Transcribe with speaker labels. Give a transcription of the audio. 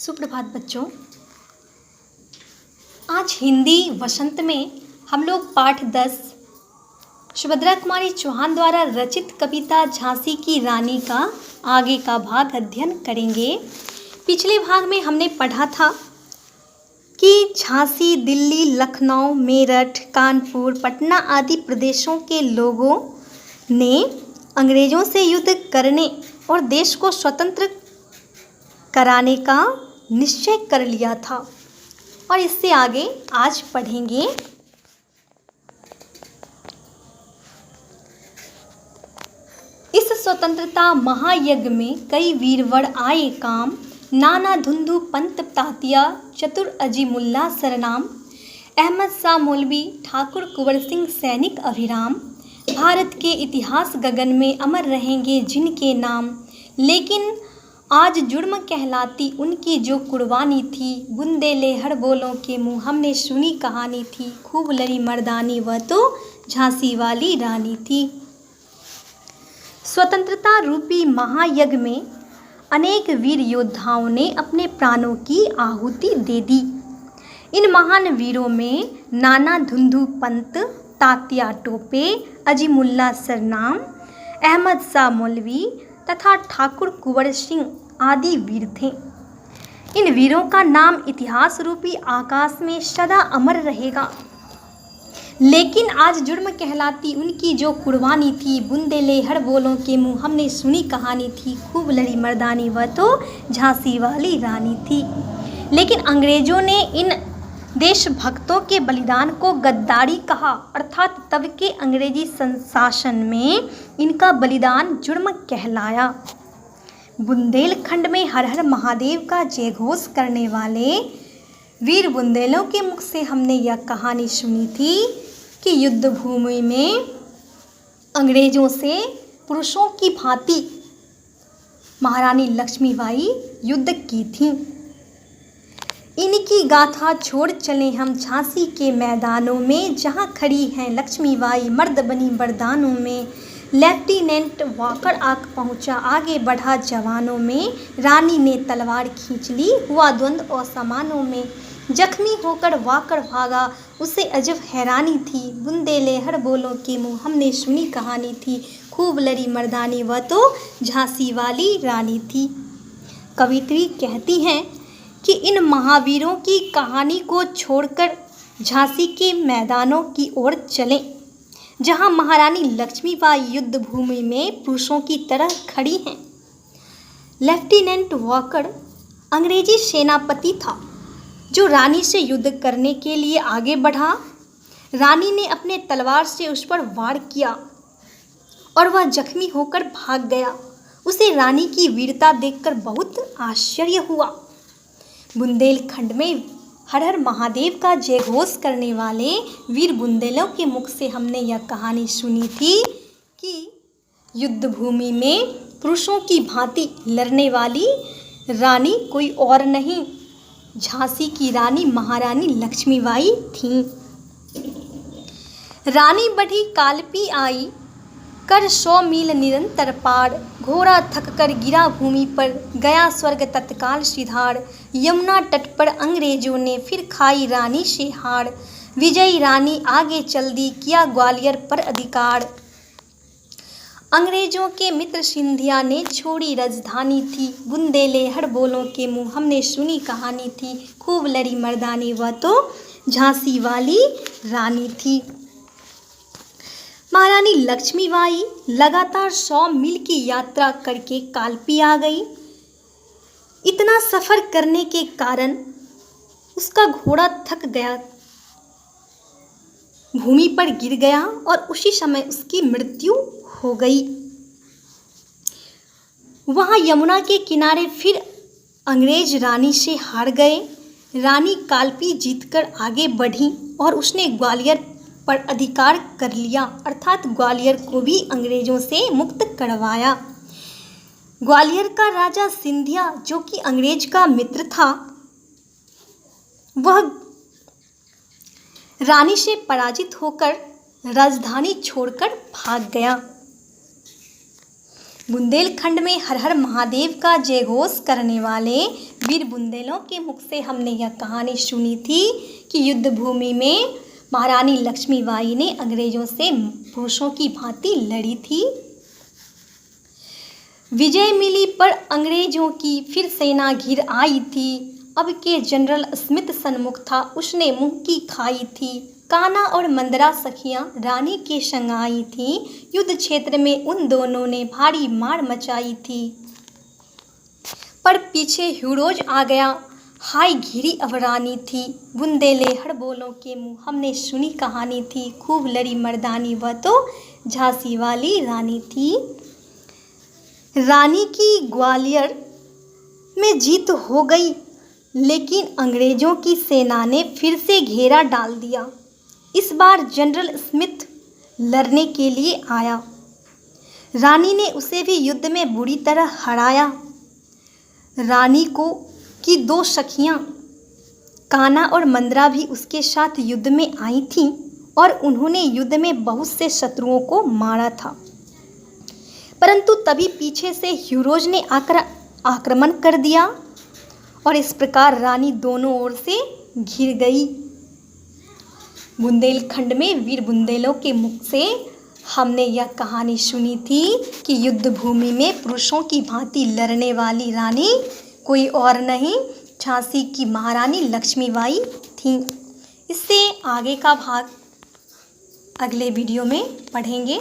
Speaker 1: सुप्रभात बच्चों। आज हिंदी वसंत में हम लोग पाठ 10 सुभद्रा कुमारी चौहान द्वारा रचित कविता झांसी की रानी का आगे का भाग अध्ययन करेंगे। पिछले भाग में हमने पढ़ा था कि झांसी, दिल्ली, लखनऊ, मेरठ, कानपुर, पटना आदि प्रदेशों के लोगों ने अंग्रेज़ों से युद्ध करने और देश को स्वतंत्र कराने का निश्चय कर लिया था और इससे आगे आज पढ़ेंगे। इस स्वतंत्रता महायज्ञ में कई वीरवर आए काम, नाना धुंधु पंत तातिया, चतुर अजीमुल्ला सरनाम, अहमद शाह मौलवी, ठाकुर कुंवर सिंह सैनिक अभिराम, भारत के इतिहास गगन में अमर रहेंगे जिनके नाम। लेकिन आज जुर्म कहलाती उनकी जो कुर्बानी थी, बुंदे लेहड़ बोलों के मुँह हमने सुनी कहानी थी, खूब लड़ी मर्दानी वह तो झांसी वाली रानी थी। स्वतंत्रता रूपी महायज्ञ में अनेक वीर योद्धाओं ने अपने प्राणों की आहुति दे दी। इन महान वीरों में नाना धुंधु पंत, तात्या टोपे, अजीमुल्ला सरनाम, अहमद शाह मौलवी तथा ठाकुर कुंवर सिंह आदि वीर थे। इन वीरों का नाम इतिहास रूपी आकाश में सदा अमर रहेगा। लेकिन आज जुर्म कहलाती उनकी जो कुर्बानी थी, बुंदे लेहड़ बोलों के मुँह हमने सुनी कहानी थी, खूब लड़ी मर्दानी वह तो झांसी वाली रानी थी। लेकिन अंग्रेजों ने इन देशभक्तों के बलिदान को गद्दारी कहा, अर्थात तब के अंग्रेजी शासन में इनका बलिदान जुर्म कहलाया। बुंदेलखंड में हर हर महादेव का जयघोष करने वाले वीर बुंदेलों के मुख से हमने यह कहानी सुनी थी कि युद्ध भूमि में अंग्रेजों से पुरुषों की भांति महारानी लक्ष्मीबाई युद्ध की थी। इनकी गाथा छोड़ चले हम झांसी के मैदानों में, जहां खड़ी हैं लक्ष्मीबाई मर्द बनी बरदानों में। लेफ्टिनेंट वाकर आग पहुंचा, आगे बढ़ा जवानों में, रानी ने तलवार खींच ली, हुआ द्वंद्व असमानों में। जख्मी होकर वाकर भागा, उसे अजब हैरानी थी, बुंदे लेहड़ बोलों के मुँह हमने सुनी कहानी थी, खूब लड़ी मर्दानी वह तो झांसी वाली रानी थी। कवित्री कहती हैं कि इन महावीरों की कहानी को छोड़कर झांसी के मैदानों की ओर चलें, जहां महारानी लक्ष्मीबाई युद्ध भूमि में पुरुषों की तरह खड़ी हैं। लेफ्टिनेंट वॉकर अंग्रेजी सेनापति था जो रानी से युद्ध करने के लिए आगे बढ़ा। रानी ने अपने तलवार से उस पर वार किया और वह जख्मी होकर भाग गया। उसे रानी की वीरता देखकर बहुत आश्चर्य हुआ। बुंदेलखंड में हर हर महादेव का जयघोष करने वाले वीर बुंदेलों के मुख से हमने यह कहानी सुनी थी कि युद्ध भूमि में पुरुषों की भांति लड़ने वाली रानी कोई और नहीं, झांसी की रानी महारानी लक्ष्मीबाई थीं। रानी बढ़ी कालपी आई, कर 100 मील निरंतर पार, घोड़ा थक कर गिरा भूमि पर, गया स्वर्ग तत्काल सिधार। यमुना तट पर अंग्रेजों ने फिर खाई रानी से हार, विजयी रानी आगे चल दी, किया ग्वालियर पर अधिकार। अंग्रेजों के मित्र सिंधिया ने छोड़ी राजधानी थी, बुंदे लेहड़ बोलों के मुँह हमने सुनी कहानी थी, खूब लड़ी मर्दानी वह तो झांसी वाली रानी थी। महारानी लक्ष्मीबाई लगातार 100 मील की यात्रा करके कालपी आ गई। इतना सफ़र करने के कारण उसका घोड़ा थक गया, भूमि पर गिर गया और उसी समय उसकी मृत्यु हो गई। वहाँ यमुना के किनारे फिर अंग्रेज रानी से हार गए। रानी कालपी जीतकर आगे बढ़ी और उसने ग्वालियर पर अधिकार कर लिया, अर्थात ग्वालियर को भी अंग्रेजों से मुक्त करवाया। ग्वालियर का राजा सिंधिया, जो कि अंग्रेज का मित्र था, वह रानी से पराजित होकर राजधानी छोड़कर भाग गया। बुंदेलखंड में हर हर महादेव का जय घोष करने वाले वीर बुंदेलों के मुख से हमने यह कहानी सुनी थी कि युद्ध भूमि में महारानी लक्ष्मीबाई ने अंग्रेजों से पुरुषों की भांति लड़ी थी। विजय मिली पर अंग्रेजों की फिर सेना घिर आई थी। अब के जनरल स्मिथ सन्मुख था, उसने मुंह की खाई थी। कान्हा और मंदरा सखियां रानी के संग आई थीं। युद्ध क्षेत्र में उन दोनों ने भारी मार मचाई थी। पर पीछे ह्यूरोज आ गया, हाय घिरी अब रानी थी। बुंदेले हड़बोलों के मुंह हमने सुनी कहानी थी। खूब लड़ी मर्दानी वह तो झांसी वाली रानी थी। रानी की ग्वालियर में जीत हो गई, लेकिन अंग्रेजों की सेना ने फिर से घेरा डाल दिया। इस बार जनरल स्मिथ लड़ने के लिए आया। रानी ने उसे भी युद्ध में बुरी तरह हराया। रानी की 2 सखियां कान्हा और मंदरा भी उसके साथ युद्ध में आई थीं और उन्होंने युद्ध में बहुत से शत्रुओं को मारा था। परंतु तभी पीछे से ह्यूरोज ने आकर आक्रमण कर दिया और इस प्रकार रानी दोनों ओर से घिर गई। बुंदेलखंड में वीर बुंदेलों के मुख से हमने यह कहानी सुनी थी कि युद्ध भूमि में पुरुषों की भांति लड़ने वाली रानी कोई और नहीं, झांसी की महारानी लक्ष्मीबाई थी। इससे आगे का भाग अगले वीडियो में पढ़ेंगे।